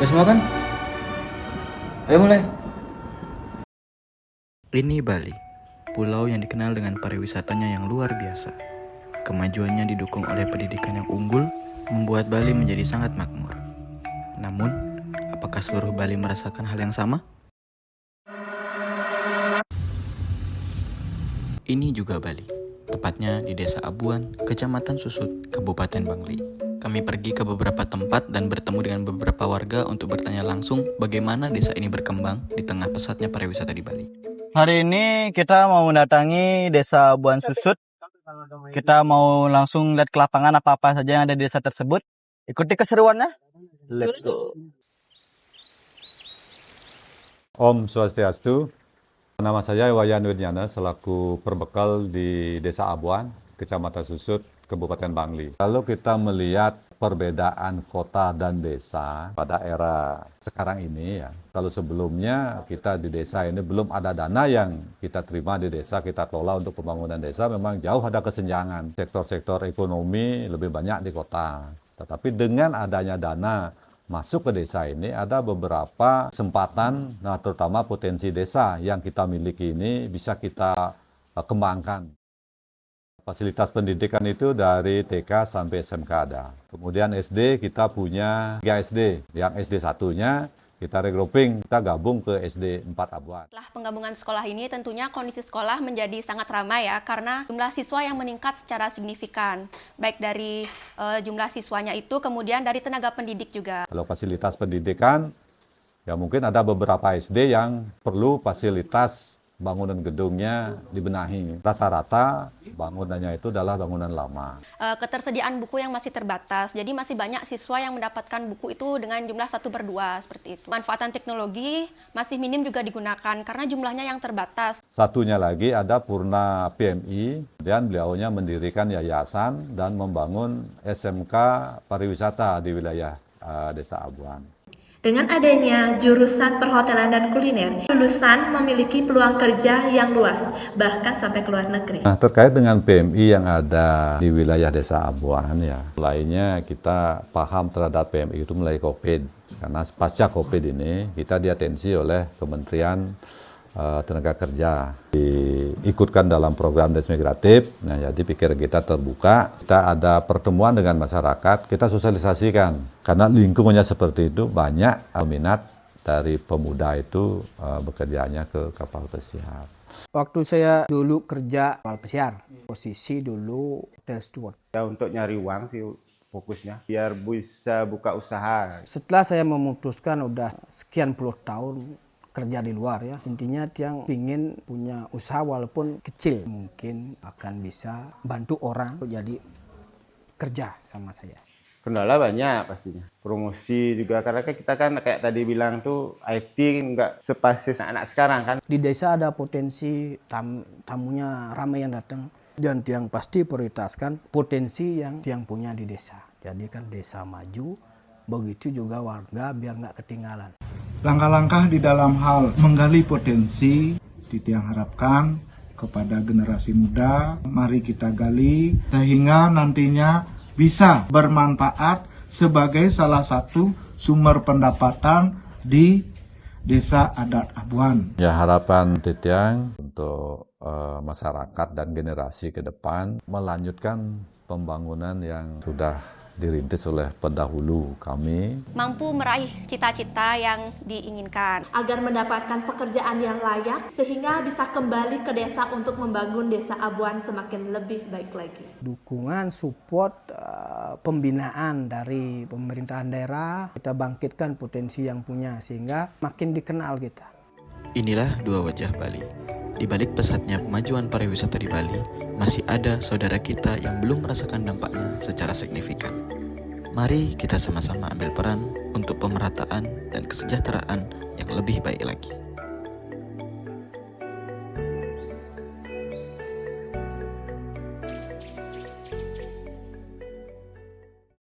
Udah semua kan? Ayo mulai. Ini Bali, pulau yang dikenal dengan pariwisatanya yang luar biasa. Kemajuannya didukung oleh pendidikan yang unggul, membuat Bali menjadi sangat makmur. Namun, apakah seluruh Bali merasakan hal yang sama? Ini juga Bali, tepatnya di Desa Abuan, Kecamatan Susut, Kabupaten Bangli. Kami pergi ke beberapa tempat dan bertemu dengan beberapa warga untuk bertanya langsung bagaimana desa ini berkembang di tengah pesatnya pariwisata di Bali. Hari ini kita mau mendatangi Desa Abuan Susut. Kita mau langsung lihat ke lapangan apa-apa saja yang ada di desa tersebut. Ikuti keseruannya. Let's go. Om Swastiastu, nama saya Wayan Wirjana selaku perbekal di Desa Abuan, Kecamatan Susut, Kabupaten Bangli. Kalau kita melihat perbedaan kota dan desa pada era sekarang ini ya, kalau sebelumnya kita di desa ini belum ada dana yang kita terima di desa, kita kelola untuk pembangunan desa, memang jauh ada kesenjangan. Sektor-sektor ekonomi lebih banyak di kota. Tetapi dengan adanya dana masuk ke desa ini ada beberapa kesempatan, nah terutama potensi desa yang kita miliki ini bisa kita kembangkan. Fasilitas pendidikan itu dari TK sampai SMK ada. Kemudian SD kita punya 3 SD, yang SD satunya kita regrouping, kita gabung ke SD 4 Abuan. Setelah penggabungan sekolah ini tentunya kondisi sekolah menjadi sangat ramai ya karena jumlah siswa yang meningkat secara signifikan. Baik dari jumlah siswanya itu kemudian dari tenaga pendidik juga. Kalau fasilitas pendidikan, ya mungkin ada beberapa SD yang perlu fasilitas bangunan gedungnya dibenahi. Rata-rata bangunannya itu adalah bangunan lama. Ketersediaan buku yang masih terbatas, jadi masih banyak siswa yang mendapatkan buku itu dengan jumlah 1/2 seperti itu. Manfaatan teknologi masih minim juga digunakan karena jumlahnya yang terbatas. Satunya lagi ada Purna PMI, dan beliaunya mendirikan yayasan dan membangun SMK pariwisata di wilayah Desa Abuan. Dengan adanya jurusan perhotelan dan kuliner, lulusan memiliki peluang kerja yang luas, bahkan sampai ke luar negeri. Nah, terkait dengan PMI yang ada di wilayah Desa Abuan ya, mulainya kita paham terhadap PMI itu mulai COVID. Karena pasca COVID ini kita diatensi oleh Kementerian Tenaga Kerja, diikutkan dalam program Desmigratif. Nah, jadi pikiran kita terbuka, kita ada pertemuan dengan masyarakat, kita sosialisasikan. Karena lingkungannya seperti itu, banyak minat dari pemuda itu bekerjanya ke kapal pesiar. Waktu saya dulu kerja kapal pesiar, posisi dulu hotel steward. Ya untuk nyari uang sih fokusnya, biar bisa buka usaha. Setelah saya memutuskan udah sekian puluh tahun kerja di luar ya, intinya yang ingin punya usaha walaupun kecil, mungkin akan bisa bantu orang jadi kerja sama saya. Kendala banyak pastinya, promosi juga karena kita kan kayak tadi bilang tuh IT nggak sepasis anak-anak sekarang kan. Di desa ada potensi tamunya ramai yang datang, dan yang pasti prioritaskan potensi yang punya di desa. Jadi kan desa maju, begitu juga warga biar nggak ketinggalan. Langkah-langkah di dalam hal menggali potensi, Titiang harapkan kepada generasi muda, mari kita gali sehingga nantinya bisa bermanfaat sebagai salah satu sumber pendapatan di Desa Adat Abuan. Ya, harapan Titiang untuk masyarakat dan generasi ke depan melanjutkan pembangunan yang sudah dirintis oleh pendahulu kami. Mampu meraih cita-cita yang diinginkan. Agar mendapatkan pekerjaan yang layak, sehingga bisa kembali ke desa untuk membangun Desa Abuan semakin lebih baik lagi. Dukungan, support, pembinaan dari pemerintahan daerah, kita bangkitkan potensi yang punya sehingga makin dikenal kita. Inilah dua wajah Bali. Di balik pesatnya kemajuan pariwisata di Bali, masih ada saudara kita yang belum merasakan dampaknya secara signifikan. Mari kita sama-sama ambil peran untuk pemerataan dan kesejahteraan yang lebih baik lagi.